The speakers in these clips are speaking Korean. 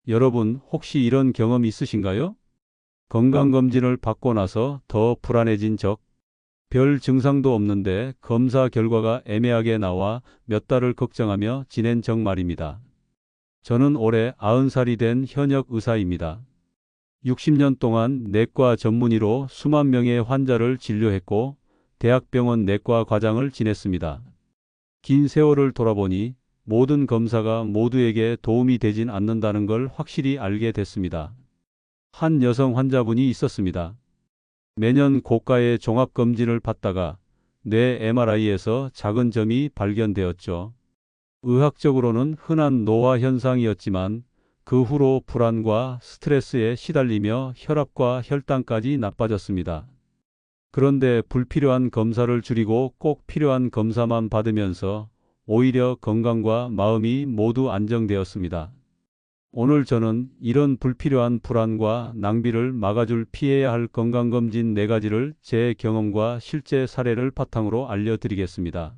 여러분, 혹시 이런 경험 있으신가요? 건강검진을 받고 나서 더 불안해진 적, 별 증상도 없는데 검사 결과가 애매하게 나와 몇 달을 걱정하며 지낸 적 말입니다. 저는 올해 90살이 된 현역 의사입니다. 60년 동안 내과 전문의로 수만 명의 환자를 진료했고 대학병원 내과 과장을 지냈습니다. 긴 세월을 돌아보니 모든 검사가 모두에게 도움이 되진 않는다는 걸 확실히 알게 됐습니다. 한 여성 환자분이 있었습니다. 매년 고가의 종합검진을 받다가 뇌 MRI에서 작은 점이 발견되었죠. 의학적으로는 흔한 노화 현상이었지만 그 후로 불안과 스트레스에 시달리며 혈압과 혈당까지 나빠졌습니다. 그런데 불필요한 검사를 줄이고 꼭 필요한 검사만 받으면서 오히려 건강과 마음이 모두 안정되었습니다. 오늘 저는 이런 불필요한 불안과 낭비를 막아줄 피해야 할 건강검진 4가지를 제 경험과 실제 사례를 바탕으로 알려드리겠습니다.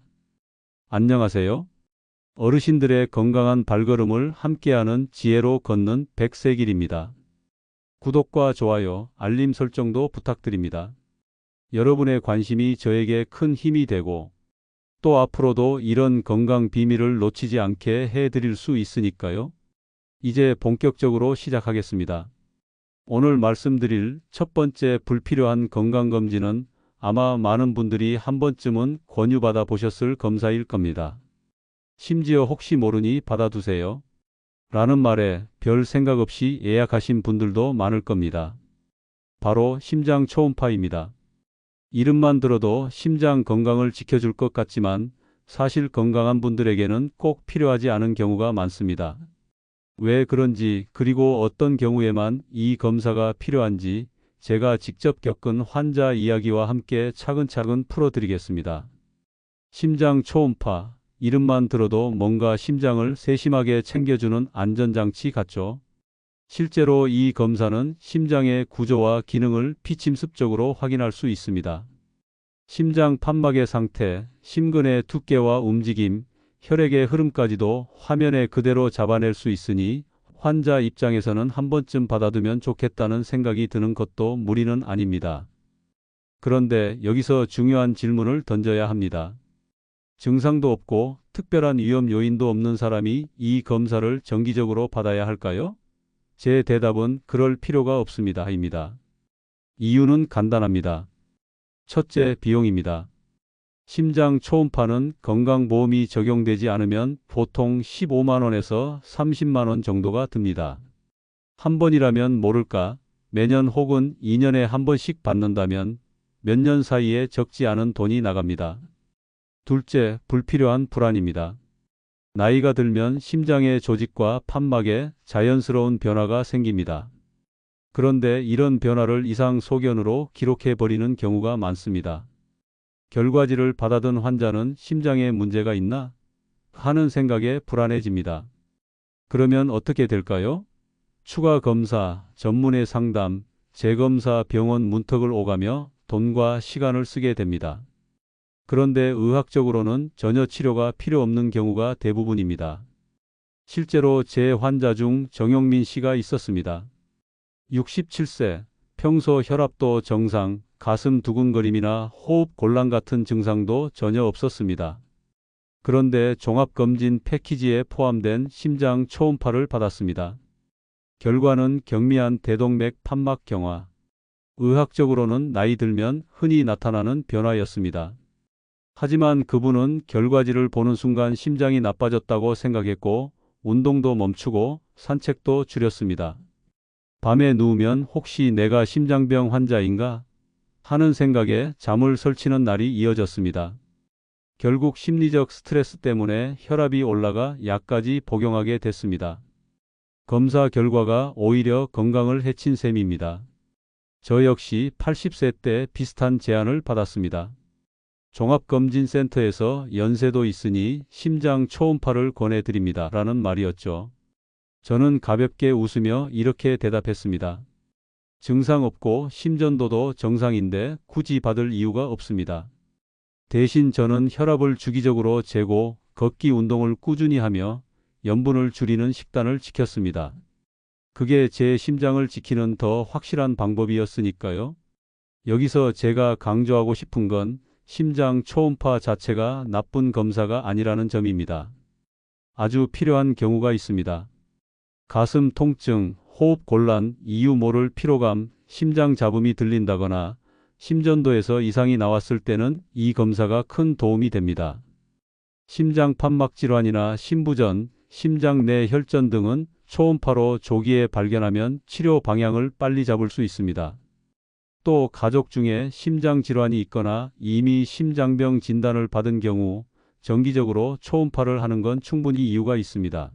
안녕하세요. 어르신들의 건강한 발걸음을 함께하는 지혜로 걷는 백세길입니다. 구독과 좋아요, 알림 설정도 부탁드립니다. 여러분의 관심이 저에게 큰 힘이 되고 또 앞으로도 이런 건강 비밀을 놓치지 않게 해드릴 수 있으니까요. 이제 본격적으로 시작하겠습니다. 오늘 말씀드릴 첫 번째 불필요한 건강검진은 아마 많은 분들이 한 번쯤은 권유받아 보셨을 검사일 겁니다. 심지어 혹시 모르니 받아두세요 라는 말에 별 생각 없이 예약하신 분들도 많을 겁니다. 바로 심장 초음파입니다. 이름만 들어도 심장 건강을 지켜줄 것 같지만 사실 건강한 분들에게는 꼭 필요하지 않은 경우가 많습니다. 왜 그런지 그리고 어떤 경우에만 이 검사가 필요한지 제가 직접 겪은 환자 이야기와 함께 차근차근 풀어드리겠습니다. 심장 초음파, 이름만 들어도 뭔가 심장을 세심하게 챙겨주는 안전장치 같죠? 실제로 이 검사는 심장의 구조와 기능을 비침습적으로 확인할 수 있습니다. 심장 판막의 상태, 심근의 두께와 움직임, 혈액의 흐름까지도 화면에 그대로 잡아낼 수 있으니 환자 입장에서는 한 번쯤 받아두면 좋겠다는 생각이 드는 것도 무리는 아닙니다. 그런데 여기서 중요한 질문을 던져야 합니다. 증상도 없고 특별한 위험 요인도 없는 사람이 이 검사를 정기적으로 받아야 할까요? 제 대답은 그럴 필요가 없습니다.입니다. 이유는 간단합니다. 첫째, 비용입니다. 심장 초음파는 건강보험이 적용되지 않으면 보통 15만 원에서 30만 원 정도가 듭니다. 한 번이라면 모를까 매년 혹은 2년에 한 번씩 받는다면 몇 년 사이에 적지 않은 돈이 나갑니다. 둘째, 불필요한 불안입니다. 나이가 들면 심장의 조직과 판막에 자연스러운 변화가 생깁니다. 그런데 이런 변화를 이상 소견으로 기록해버리는 경우가 많습니다. 결과지를 받아든 환자는 심장에 문제가 있나 하는 생각에 불안해집니다. 그러면 어떻게 될까요? 추가 검사, 전문의 상담, 재검사, 병원 문턱을 오가며 돈과 시간을 쓰게 됩니다. 그런데 의학적으로는 전혀 치료가 필요 없는 경우가 대부분입니다. 실제로 제 환자 중 정영민 씨가 있었습니다. 67세, 평소 혈압도 정상, 가슴 두근거림이나 호흡 곤란 같은 증상도 전혀 없었습니다. 그런데 종합검진 패키지에 포함된 심장 초음파를 받았습니다. 결과는 경미한 대동맥 판막 경화. 의학적으로는 나이 들면 흔히 나타나는 변화였습니다. 하지만 그분은 결과지를 보는 순간 심장이 나빠졌다고 생각했고 운동도 멈추고 산책도 줄였습니다. 밤에 누우면 혹시 내가 심장병 환자인가 하는 생각에 잠을 설치는 날이 이어졌습니다. 결국 심리적 스트레스 때문에 혈압이 올라가 약까지 복용하게 됐습니다. 검사 결과가 오히려 건강을 해친 셈입니다. 저 역시 80세 때 비슷한 제안을 받았습니다. 종합검진센터에서 연세도 있으니 심장 초음파를 권해드립니다. 라는 말이었죠. 저는 가볍게 웃으며 이렇게 대답했습니다. 증상 없고 심전도도 정상인데 굳이 받을 이유가 없습니다. 대신 저는 혈압을 주기적으로 재고 걷기 운동을 꾸준히 하며 염분을 줄이는 식단을 지켰습니다. 그게 제 심장을 지키는 더 확실한 방법이었으니까요. 여기서 제가 강조하고 싶은 건 심장 초음파 자체가 나쁜 검사가 아니라는 점입니다. 아주 필요한 경우가 있습니다. 가슴 통증, 호흡 곤란, 이유 모를 피로감, 심장 잡음이 들린다거나 심전도에서 이상이 나왔을 때는 이 검사가 큰 도움이 됩니다. 심장 판막 질환이나 심부전, 심장 내 혈전 등은 초음파로 조기에 발견하면 치료 방향을 빨리 잡을 수 있습니다. 또 가족 중에 심장 질환이 있거나 이미 심장병 진단을 받은 경우 정기적으로 초음파를 하는 건 충분히 이유가 있습니다.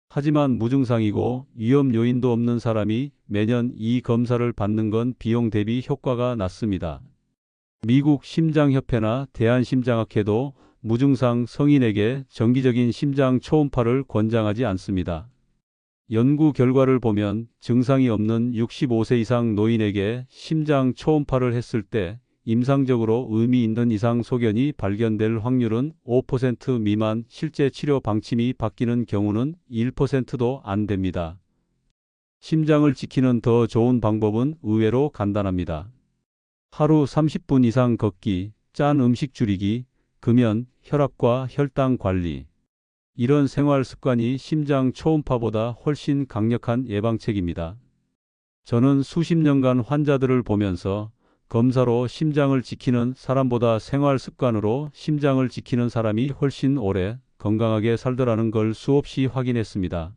하지만 무증상이고 위험 요인도 없는 사람이 매년 이 검사를 받는 건 비용 대비 효과가 낮습니다. 미국 심장협회나 대한심장학회도 무증상 성인에게 정기적인 심장 초음파를 권장하지 않습니다. 연구 결과를 보면 증상이 없는 65세 이상 노인에게 심장 초음파를 했을 때 임상적으로 의미 있는 이상 소견이 발견될 확률은 5% 미만, 실제 치료 방침이 바뀌는 경우는 1%도 안 됩니다. 심장을 지키는 더 좋은 방법은 의외로 간단합니다. 하루 30분 이상 걷기, 짠 음식 줄이기, 금연, 혈압과 혈당 관리. 이런 생활 습관이 심장 초음파보다 훨씬 강력한 예방책입니다. 저는 수십 년간 환자들을 보면서 검사로 심장을 지키는 사람보다 생활 습관으로 심장을 지키는 사람이 훨씬 오래 건강하게 살더라는 걸 수없이 확인했습니다.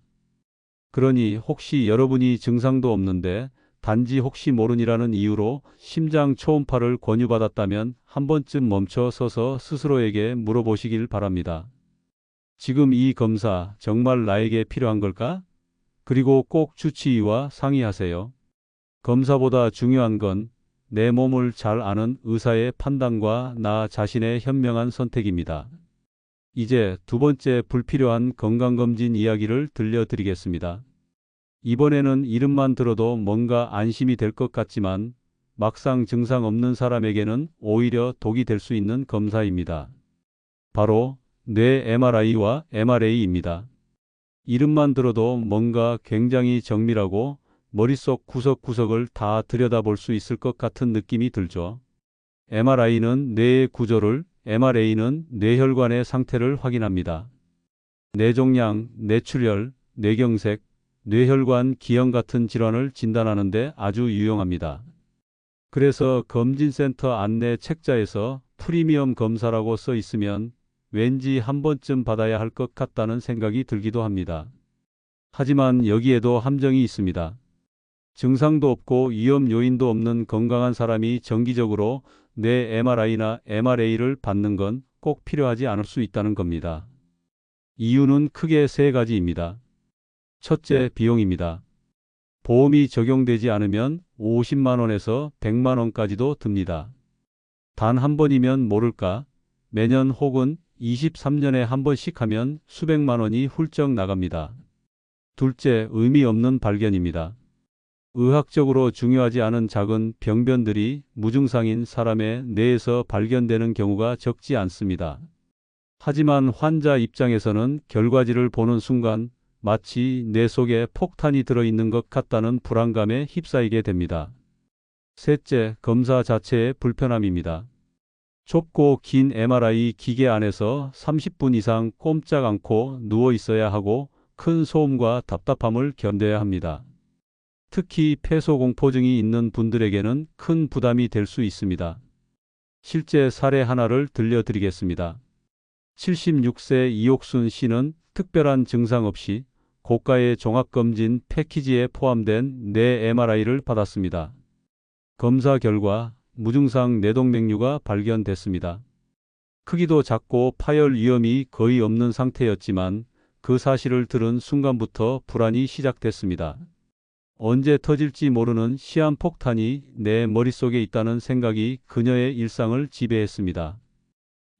그러니 혹시 여러분이 증상도 없는데 단지 혹시 모르니라는 이유로 심장 초음파를 권유받았다면 한 번쯤 멈춰 서서 스스로에게 물어보시길 바랍니다. 지금 이 검사 정말 나에게 필요한 걸까? 그리고 꼭 주치의와 상의하세요. 검사보다 중요한 건 내 몸을 잘 아는 의사의 판단과 나 자신의 현명한 선택입니다. 이제 두 번째 불필요한 건강검진 이야기를 들려드리겠습니다. 이번에는 이름만 들어도 뭔가 안심이 될 것 같지만 막상 증상 없는 사람에게는 오히려 독이 될 수 있는 검사입니다. 바로 뇌 MRI와 MRA입니다. 이름만 들어도 뭔가 굉장히 정밀하고 머릿속 구석구석을 다 들여다볼 수 있을 것 같은 느낌이 들죠. MRI는 뇌의 구조를, MRA는 뇌혈관의 상태를 확인합니다. 뇌종양, 뇌출혈, 뇌경색, 뇌혈관 기형 같은 질환을 진단하는 데 아주 유용합니다. 그래서 검진센터 안내 책자에서 프리미엄 검사라고 써 있으면 왠지 한 번쯤 받아야 할 것 같다는 생각이 들기도 합니다. 하지만 여기에도 함정이 있습니다. 증상도 없고 위험 요인도 없는 건강한 사람이 정기적으로 뇌 MRI나 MRA를 받는 건 꼭 필요하지 않을 수 있다는 겁니다. 이유는 크게 세 가지입니다. 첫째, 비용입니다. 보험이 적용되지 않으면 50만 원에서 100만 원까지도 듭니다. 단 한 번이면 모를까? 매년 혹은 23년에 한 번씩 하면 수백만 원이 훌쩍 나갑니다. 둘째, 의미 없는 발견입니다. 의학적으로 중요하지 않은 작은 병변들이 무증상인 사람의 뇌에서 발견되는 경우가 적지 않습니다. 하지만 환자 입장에서는 결과지를 보는 순간 마치 뇌 속에 폭탄이 들어있는 것 같다는 불안감에 휩싸이게 됩니다. 셋째, 검사 자체의 불편함입니다. 좁고 긴 MRI 기계 안에서 30분 이상 꼼짝 않고 누워 있어야 하고 큰 소음과 답답함을 견뎌야 합니다. 특히 폐소공포증이 있는 분들에게는 큰 부담이 될 수 있습니다. 실제 사례 하나를 들려드리겠습니다. 76세 이옥순 씨는 특별한 증상 없이 고가의 종합검진 패키지에 포함된 뇌 MRI를 받았습니다. 검사 결과 무증상 뇌동맥류가 발견됐습니다. 크기도 작고 파열 위험이 거의 없는 상태였지만 그 사실을 들은 순간부터 불안이 시작됐습니다. 언제 터질지 모르는 시한폭탄이 내 머릿속에 있다는 생각이 그녀의 일상을 지배했습니다.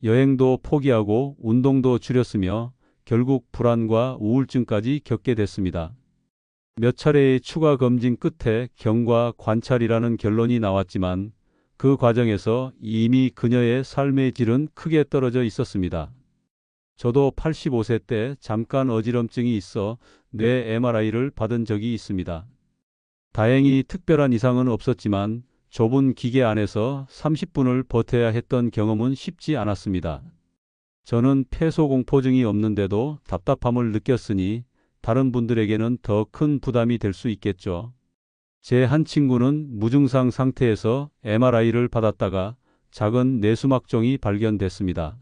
여행도 포기하고 운동도 줄였으며 결국 불안과 우울증까지 겪게 됐습니다. 몇 차례의 추가 검진 끝에 경과 관찰이라는 결론이 나왔지만 그 과정에서 이미 그녀의 삶의 질은 크게 떨어져 있었습니다. 저도 85세 때 잠깐 어지럼증이 있어 뇌 MRI를 받은 적이 있습니다. 다행히 특별한 이상은 없었지만 좁은 기계 안에서 30분을 버텨야 했던 경험은 쉽지 않았습니다. 저는 폐소공포증이 없는데도 답답함을 느꼈으니 다른 분들에게는 더 큰 부담이 될 수 있겠죠. 제 한 친구는 무증상 상태에서 MRI를 받았다가 작은 뇌수막종이 발견됐습니다.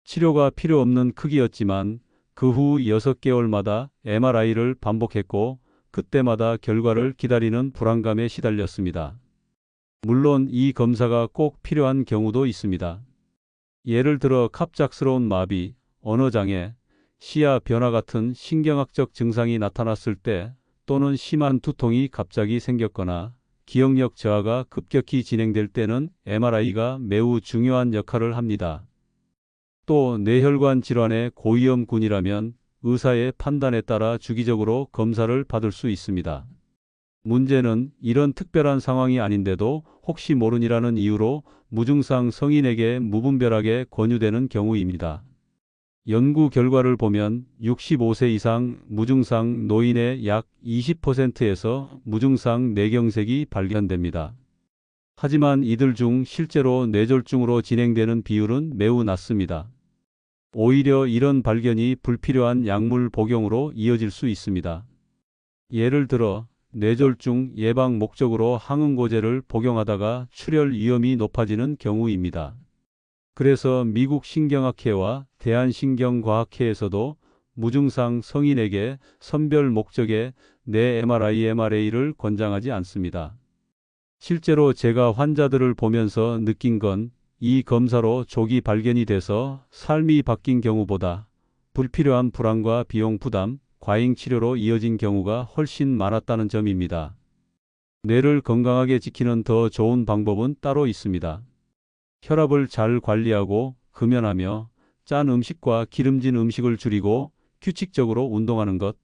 치료가 필요 없는 크기였지만 그 후 6개월마다 MRI를 반복했고 그때마다 결과를 기다리는 불안감에 시달렸습니다. 물론 이 검사가 꼭 필요한 경우도 있습니다. 예를 들어 갑작스러운 마비, 언어장애, 시야 변화 같은 신경학적 증상이 나타났을 때 또는 심한 두통이 갑자기 생겼거나 기억력 저하가 급격히 진행될 때는 MRI가 매우 중요한 역할을 합니다. 또 뇌혈관 질환의 고위험군이라면 의사의 판단에 따라 주기적으로 검사를 받을 수 있습니다. 문제는 이런 특별한 상황이 아닌데도 혹시 모르니라는 이유로 무증상 성인에게 무분별하게 권유되는 경우입니다. 연구 결과를 보면 65세 이상 무증상 노인의 약 20%에서 무증상 뇌경색이 발견됩니다. 하지만 이들 중 실제로 뇌졸중으로 진행되는 비율은 매우 낮습니다. 오히려 이런 발견이 불필요한 약물 복용으로 이어질 수 있습니다. 예를 들어 뇌졸중 예방 목적으로 항응고제를 복용하다가 출혈 위험이 높아지는 경우입니다. 그래서 미국 신경학회와 대한신경과학회에서도 무증상 성인에게 선별 목적의 뇌 MRI, MRA를 권장하지 않습니다. 실제로 제가 환자들을 보면서 느낀 건 이 검사로 조기 발견이 돼서 삶이 바뀐 경우보다 불필요한 불안과 비용 부담, 과잉 치료로 이어진 경우가 훨씬 많았다는 점입니다. 뇌를 건강하게 지키는 더 좋은 방법은 따로 있습니다. 혈압을 잘 관리하고 금연하며 짠 음식과 기름진 음식을 줄이고 규칙적으로 운동하는 것.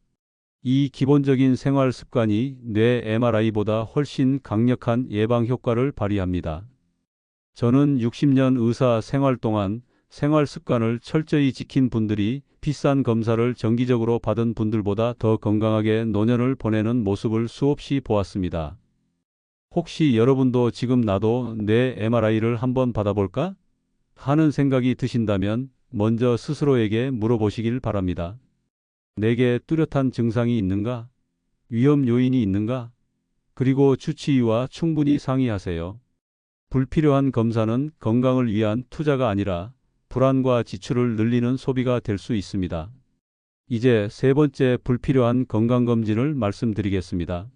이 기본적인 생활 습관이 뇌 MRI보다 훨씬 강력한 예방 효과를 발휘합니다. 저는 60년 의사 생활 동안 생활 습관을 철저히 지킨 분들이 비싼 검사를 정기적으로 받은 분들보다 더 건강하게 노년을 보내는 모습을 수없이 보았습니다. 혹시 여러분도 지금 나도 뇌 MRI를 한번 받아볼까? 하는 생각이 드신다면 먼저 스스로에게 물어보시길 바랍니다. 내게 뚜렷한 증상이 있는가? 위험 요인이 있는가? 그리고 주치의와 충분히 상의하세요. 불필요한 검사는 건강을 위한 투자가 아니라 불안과 지출을 늘리는 소비가 될 수 있습니다. 이제 세 번째 불필요한 건강검진을 말씀드리겠습니다.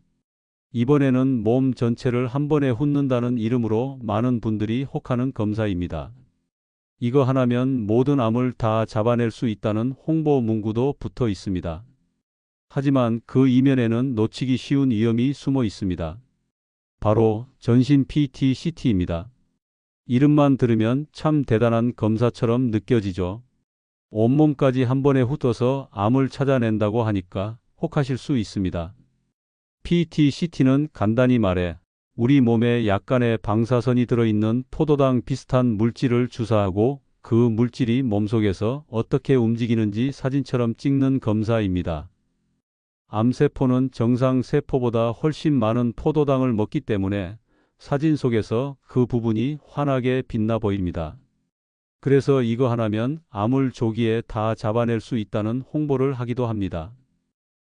이번에는 몸 전체를 한 번에 훑는다는 이름으로 많은 분들이 혹하는 검사입니다. 이거 하나면 모든 암을 다 잡아낼 수 있다는 홍보 문구도 붙어 있습니다. 하지만 그 이면에는 놓치기 쉬운 위험이 숨어 있습니다. 바로 전신 PET-CT입니다. 이름만 들으면 참 대단한 검사처럼 느껴지죠. 온몸까지 한 번에 훑어서 암을 찾아낸다고 하니까 혹하실 수 있습니다. PET-CT는 간단히 말해 우리 몸에 약간의 방사선이 들어있는 포도당 비슷한 물질을 주사하고 그 물질이 몸속에서 어떻게 움직이는지 사진처럼 찍는 검사입니다. 암세포는 정상 세포보다 훨씬 많은 포도당을 먹기 때문에 사진 속에서 그 부분이 환하게 빛나 보입니다. 그래서 이거 하나면 암을 조기에 다 잡아낼 수 있다는 홍보를 하기도 합니다.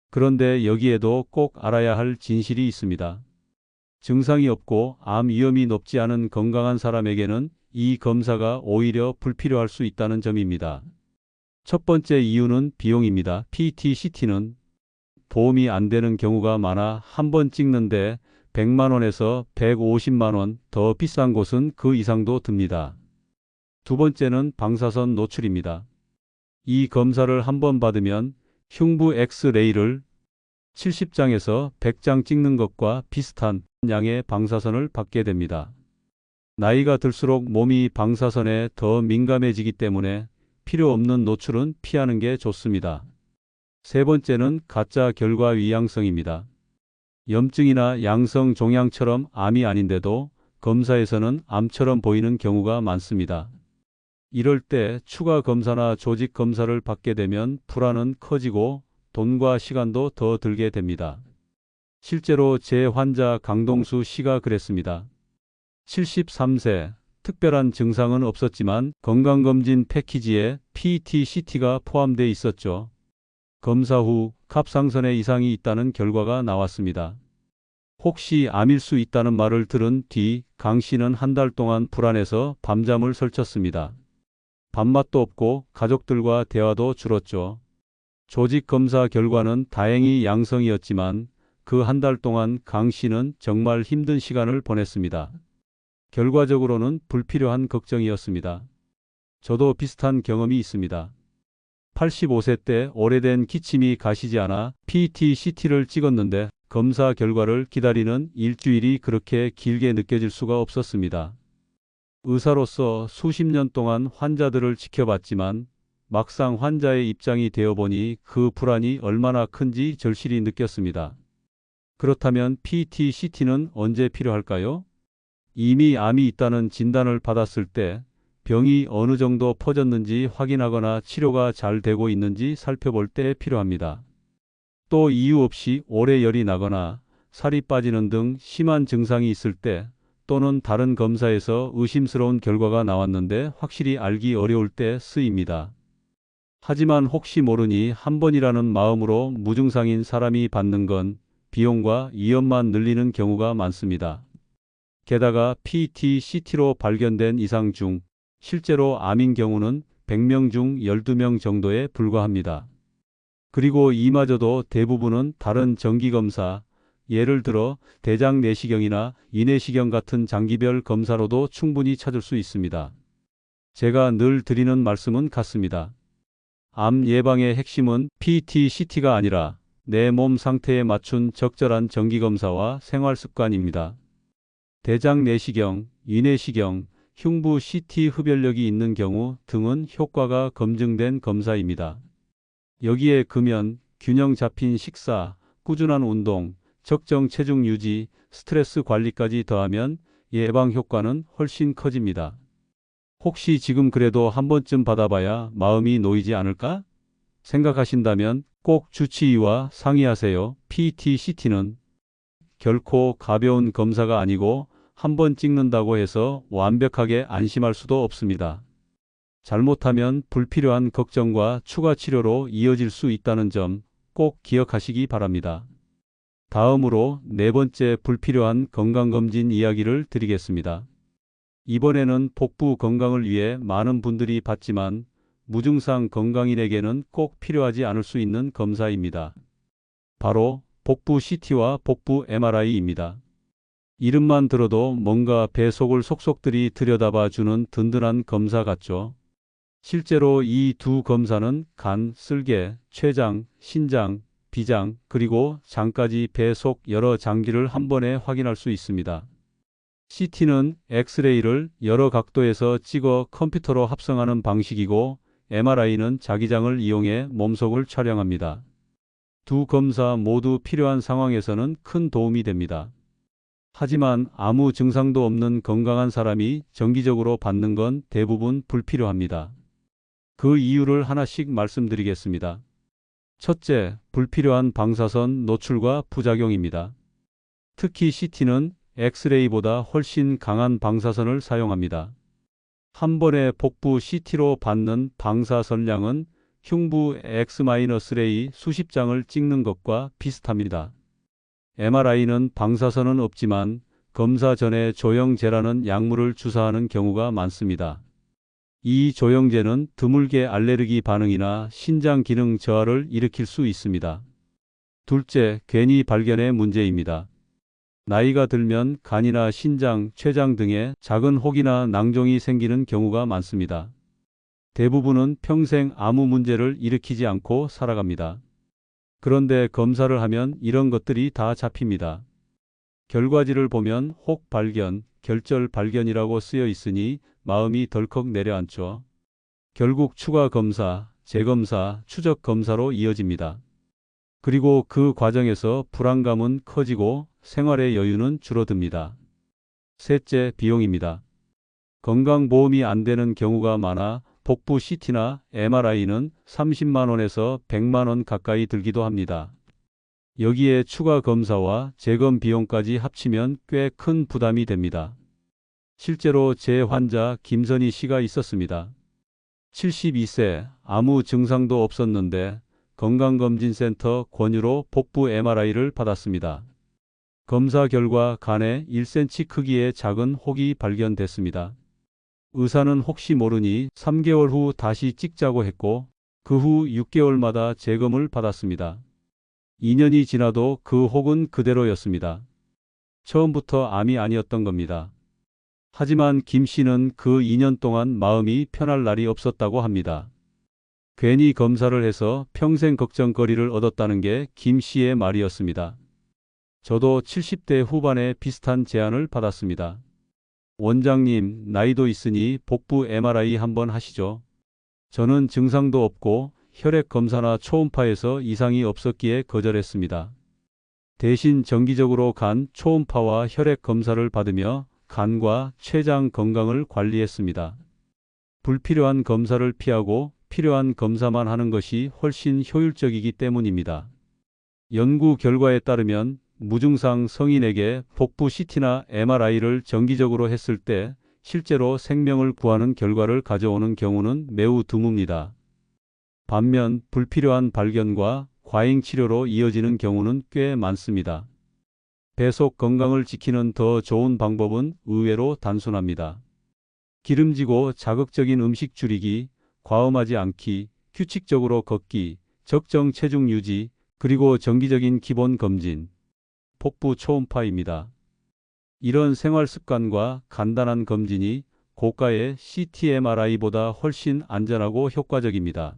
그런데 여기에도 꼭 알아야 할 진실이 있습니다. 증상이 없고 암 위험이 높지 않은 건강한 사람에게는 이 검사가 오히려 불필요할 수 있다는 점입니다. 첫 번째 이유는 비용입니다. PET-CT는 도움이 안 되는 경우가 많아 한 번 찍는데 100만 원에서 150만 원, 더 비싼 곳은 그 이상도 듭니다. 두 번째는 방사선 노출입니다. 이 검사를 한 번 받으면 흉부 엑스레이를 70장에서 100장 찍는 것과 비슷한 양의 방사선을 받게 됩니다. 나이가 들수록 몸이 방사선에 더 민감해지기 때문에 필요 없는 노출은 피하는 게 좋습니다. 세 번째는 가짜 결과 위양성입니다. 염증이나 양성 종양처럼 암이 아닌데도 검사에서는 암처럼 보이는 경우가 많습니다. 이럴 때 추가 검사나 조직 검사를 받게 되면 불안은 커지고 돈과 시간도 더 들게 됩니다. 실제로 제 환자 강동수 씨가 그랬습니다. 73세, 특별한 증상은 없었지만 건강검진 패키지에 PET-CT가 포함돼 있었죠. 검사 후 갑상선에 이상이 있다는 결과가 나왔습니다. 혹시 암일 수 있다는 말을 들은 뒤 강 씨는 한 달 동안 불안해서 밤잠을 설쳤습니다. 밥맛도 없고 가족들과 대화도 줄었죠. 조직 검사 결과는 다행히 양성이었지만 그 한 달 동안 강 씨는 정말 힘든 시간을 보냈습니다. 결과적으로는 불필요한 걱정이었습니다. 저도 비슷한 경험이 있습니다. 85세 때 오래된 기침이 가시지 않아 PET-CT를 찍었는데 검사 결과를 기다리는 일주일이 그렇게 길게 느껴질 수가 없었습니다. 의사로서 수십 년 동안 환자들을 지켜봤지만 막상 환자의 입장이 되어보니 그 불안이 얼마나 큰지 절실히 느꼈습니다. 그렇다면 PET-CT는 언제 필요할까요? 이미 암이 있다는 진단을 받았을 때 병이 어느 정도 퍼졌는지 확인하거나 치료가 잘 되고 있는지 살펴볼 때 필요합니다. 또 이유 없이 오래 열이 나거나 살이 빠지는 등 심한 증상이 있을 때 또는 다른 검사에서 의심스러운 결과가 나왔는데 확실히 알기 어려울 때 쓰입니다. 하지만 혹시 모르니 한 번이라는 마음으로 무증상인 사람이 받는 건 비용과 위험만 늘리는 경우가 많습니다. 게다가 PET-CT로 발견된 이상 중 실제로 암인 경우는 100명 중 12명 정도에 불과합니다. 그리고 이마저도 대부분은 다른 정기검사, 예를 들어 대장 내시경이나 위내시경 같은 장기별 검사로도 충분히 찾을 수 있습니다. 제가 늘 드리는 말씀은 같습니다. 암 예방의 핵심은 PET-CT가 아니라 내 몸 상태에 맞춘 적절한 정기검사와 생활습관입니다. 대장 내시경, 위내시경, 흉부 CT 흡연력이 있는 경우 등은 효과가 검증된 검사입니다. 여기에 금연, 균형 잡힌 식사, 꾸준한 운동, 적정 체중 유지, 스트레스 관리까지 더하면 예방 효과는 훨씬 커집니다. 혹시 지금 그래도 한 번쯤 받아봐야 마음이 놓이지 않을까? 생각하신다면 꼭 주치의와 상의하세요. PET-CT는 결코 가벼운 검사가 아니고 한 번 찍는다고 해서 완벽하게 안심할 수도 없습니다. 잘못하면 불필요한 걱정과 추가 치료로 이어질 수 있다는 점 꼭 기억하시기 바랍니다. 다음으로 네 번째 불필요한 건강검진 이야기를 드리겠습니다. 이번에는 복부 건강을 위해 많은 분들이 받지만 무증상 건강인에게는 꼭 필요하지 않을 수 있는 검사입니다. 바로 복부 CT와 복부 MRI입니다. 이름만 들어도 뭔가 배 속을 속속들이 들여다봐 주는 든든한 검사 같죠. 실제로 이 두 검사는 간, 쓸개, 췌장, 신장, 비장, 그리고 장까지 배 속 여러 장기를 한 번에 확인할 수 있습니다. CT는 엑스레이를 여러 각도에서 찍어 컴퓨터로 합성하는 방식이고 MRI는 자기장을 이용해 몸속을 촬영합니다. 두 검사 모두 필요한 상황에서는 큰 도움이 됩니다. 하지만 아무 증상도 없는 건강한 사람이 정기적으로 받는 건 대부분 불필요합니다. 그 이유를 하나씩 말씀드리겠습니다. 첫째, 불필요한 방사선 노출과 부작용입니다. 특히 CT는 엑스레이보다 훨씬 강한 방사선을 사용합니다. 한 번에 복부 CT로 받는 방사선량은 흉부 X-레이 수십 장을 찍는 것과 비슷합니다. MRI는 방사선은 없지만 검사 전에 조영제라는 약물을 주사하는 경우가 많습니다. 이 조영제는 드물게 알레르기 반응이나 신장 기능 저하를 일으킬 수 있습니다. 둘째, 괜히 발견의 문제입니다. 나이가 들면 간이나 신장, 췌장 등에 작은 혹이나 낭종이 생기는 경우가 많습니다. 대부분은 평생 아무 문제를 일으키지 않고 살아갑니다. 그런데 검사를 하면 이런 것들이 다 잡힙니다. 결과지를 보면 혹 발견, 결절 발견이라고 쓰여 있으니 마음이 덜컥 내려앉죠. 결국 추가 검사, 재검사, 추적 검사로 이어집니다. 그리고 그 과정에서 불안감은 커지고 생활의 여유는 줄어듭니다. 셋째, 비용입니다. 건강보험이 안 되는 경우가 많아 복부 CT나 MRI는 30만 원에서 100만 원 가까이 들기도 합니다. 여기에 추가 검사와 재검 비용까지 합치면 꽤 큰 부담이 됩니다. 실제로 제 환자 김선희 씨가 있었습니다. 72세, 아무 증상도 없었는데 건강검진센터 권유로 복부 MRI를 받았습니다. 검사 결과 간에 1cm 크기의 작은 혹이 발견됐습니다. 의사는 혹시 모르니 3개월 후 다시 찍자고 했고 그 후 6개월마다 재검을 받았습니다. 2년이 지나도 그 혹은 그대로였습니다. 처음부터 암이 아니었던 겁니다. 하지만 김 씨는 그 2년 동안 마음이 편할 날이 없었다고 합니다. 괜히 검사를 해서 평생 걱정거리를 얻었다는 게 김 씨의 말이었습니다. 저도 70대 후반에 비슷한 제안을 받았습니다. 원장님, 나이도 있으니 복부 MRI 한번 하시죠. 저는 증상도 없고 혈액 검사나 초음파에서 이상이 없었기에 거절했습니다. 대신 정기적으로 간 초음파와 혈액 검사를 받으며 간과 췌장 건강을 관리했습니다. 불필요한 검사를 피하고 필요한 검사만 하는 것이 훨씬 효율적이기 때문입니다. 연구 결과에 따르면 무증상 성인에게 복부 CT나 MRI를 정기적으로 했을 때 실제로 생명을 구하는 결과를 가져오는 경우는 매우 드뭅니다. 반면 불필요한 발견과 과잉 치료로 이어지는 경우는 꽤 많습니다. 배속 건강을 지키는 더 좋은 방법은 의외로 단순합니다. 기름지고 자극적인 음식 줄이기, 과음하지 않기, 규칙적으로 걷기, 적정 체중 유지, 그리고 정기적인 기본 검진, 복부 초음파입니다. 이런 생활 습관과 간단한 검진이 고가의 CT MRI보다 훨씬 안전하고 효과적입니다.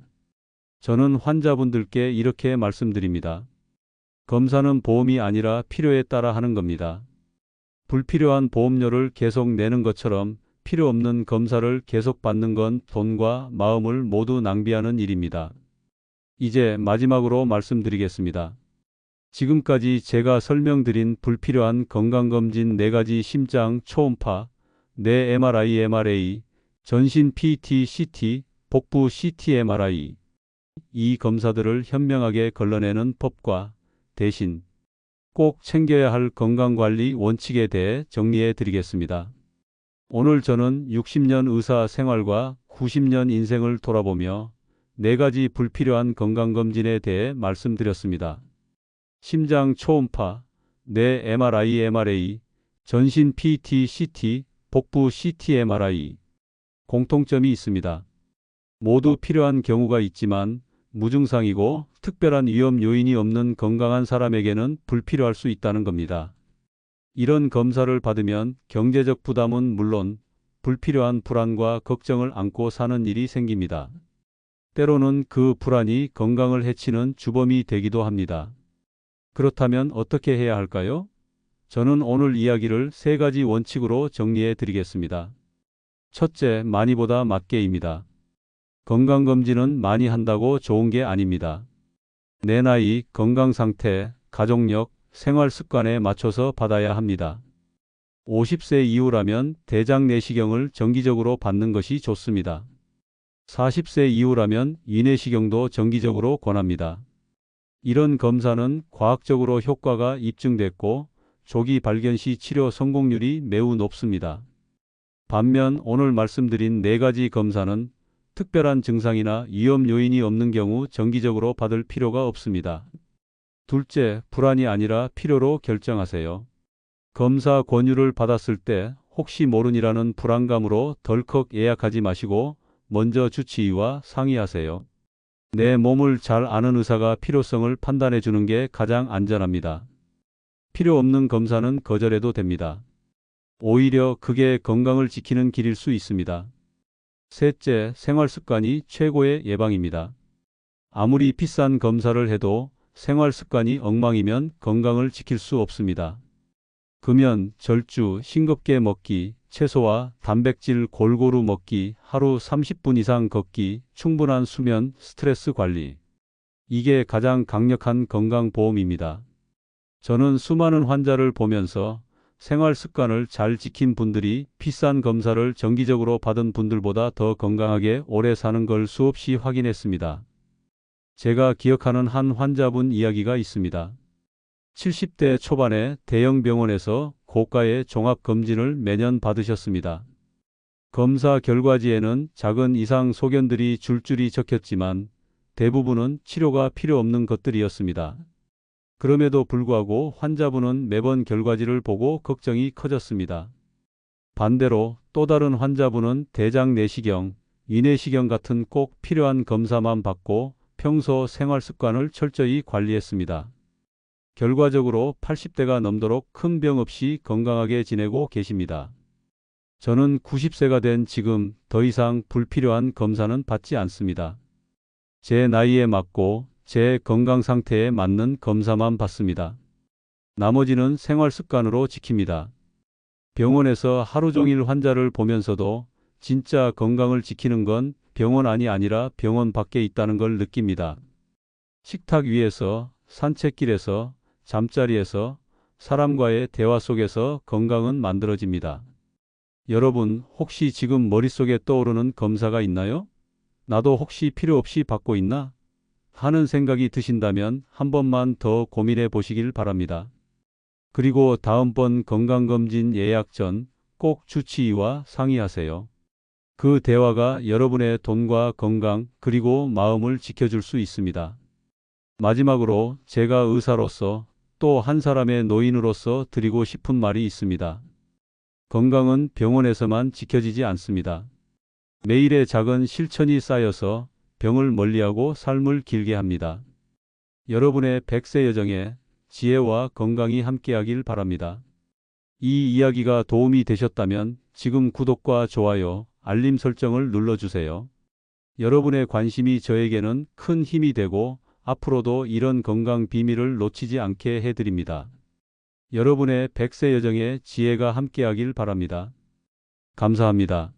저는 환자분들께 이렇게 말씀드립니다. 검사는 보험이 아니라 필요에 따라 하는 겁니다. 불필요한 보험료를 계속 내는 것처럼 필요 없는 검사를 계속 받는 건 돈과 마음을 모두 낭비하는 일입니다. 이제 마지막으로 말씀드리겠습니다. 지금까지 제가 설명드린 불필요한 건강검진 4가지 심장 초음파, 뇌 MRI, MRA, 전신 PT, CT, 복부 CT, MRI, 이 검사들을 현명하게 걸러내는 법과 대신 꼭 챙겨야 할 건강관리 원칙에 대해 정리해 드리겠습니다. 오늘 저는 60년 의사 생활과 90년 인생을 돌아보며 4가지 불필요한 건강검진에 대해 말씀드렸습니다. 심장 초음파, 뇌 MRI, MRA, 전신 PT, CT, 복부 CT, MRI. 공통점이 있습니다. 모두 필요한 경우가 있지만 무증상이고 특별한 위험 요인이 없는 건강한 사람에게는 불필요할 수 있다는 겁니다. 이런 검사를 받으면 경제적 부담은 물론 불필요한 불안과 걱정을 안고 사는 일이 생깁니다. 때로는 그 불안이 건강을 해치는 주범이 되기도 합니다. 그렇다면 어떻게 해야 할까요? 저는 오늘 이야기를 3가지 원칙으로 정리해 드리겠습니다. 첫째, 많이보다 맞게입니다. 건강검진은 많이 한다고 좋은 게 아닙니다. 내 나이, 건강상태, 가족력, 생활습관에 맞춰서 받아야 합니다. 50세 이후라면 대장 내시경을 정기적으로 받는 것이 좋습니다. 40세 이후라면 위내시경도 정기적으로 권합니다. 이런 검사는 과학적으로 효과가 입증됐고 조기 발견 시 치료 성공률이 매우 높습니다. 반면 오늘 말씀드린 4가지 검사는 특별한 증상이나 위험 요인이 없는 경우 정기적으로 받을 필요가 없습니다. 둘째, 불안이 아니라 필요로 결정하세요. 검사 권유를 받았을 때 혹시 모르니라는 불안감으로 덜컥 예약하지 마시고 먼저 주치의와 상의하세요. 내 몸을 잘 아는 의사가 필요성을 판단해 주는 게 가장 안전합니다. 필요 없는 검사는 거절해도 됩니다. 오히려 그게 건강을 지키는 길일 수 있습니다. 셋째, 생활습관이 최고의 예방입니다. 아무리 비싼 검사를 해도 생활습관이 엉망이면 건강을 지킬 수 없습니다. 금연, 절주, 싱겁게 먹기, 채소와 단백질 골고루 먹기, 하루 30분 이상 걷기, 충분한 수면, 스트레스 관리. 이게 가장 강력한 건강보험입니다. 저는 수많은 환자를 보면서 생활 습관을 잘 지킨 분들이 비싼 검사를 정기적으로 받은 분들보다 더 건강하게 오래 사는 걸 수없이 확인했습니다. 제가 기억하는 한 환자분 이야기가 있습니다. 70대 초반에 대형 병원에서 고가의 종합검진을 매년 받으셨습니다. 검사 결과지에는 작은 이상 소견들이 줄줄이 적혔지만 대부분은 치료가 필요 없는 것들이었습니다. 그럼에도 불구하고 환자분은 매번 결과지를 보고 걱정이 커졌습니다. 반대로 또 다른 환자분은 대장 내시경, 위내시경 같은 꼭 필요한 검사만 받고 평소 생활 습관을 철저히 관리했습니다. 결과적으로 80대가 넘도록 큰 병 없이 건강하게 지내고 계십니다. 저는 90세가 된 지금 더 이상 불필요한 검사는 받지 않습니다. 제 나이에 맞고 제 건강 상태에 맞는 검사만 받습니다. 나머지는 생활 습관으로 지킵니다. 병원에서 하루 종일 환자를 보면서도 진짜 건강을 지키는 건 병원 안이 아니라 병원 밖에 있다는 걸 느낍니다. 식탁 위에서, 산책길에서, 잠자리에서, 사람과의 대화 속에서 건강은 만들어집니다. 여러분, 혹시 지금 머릿속에 떠오르는 검사가 있나요? 나도 혹시 필요 없이 받고 있나? 하는 생각이 드신다면 한 번만 더 고민해 보시길 바랍니다. 그리고 다음번 건강검진 예약 전 꼭 주치의와 상의하세요. 그 대화가 여러분의 돈과 건강 그리고 마음을 지켜줄 수 있습니다. 마지막으로 제가 의사로서 또 한 사람의 노인으로서 드리고 싶은 말이 있습니다. 건강은 병원에서만 지켜지지 않습니다. 매일의 작은 실천이 쌓여서 병을 멀리하고 삶을 길게 합니다. 여러분의 100세 여정에 지혜와 건강이 함께하길 바랍니다. 이 이야기가 도움이 되셨다면 지금 구독과 좋아요, 알림 설정을 눌러주세요. 여러분의 관심이 저에게는 큰 힘이 되고 앞으로도 이런 건강 비밀을 놓치지 않게 해드립니다. 여러분의 100세 여정에 지혜가 함께하길 바랍니다. 감사합니다.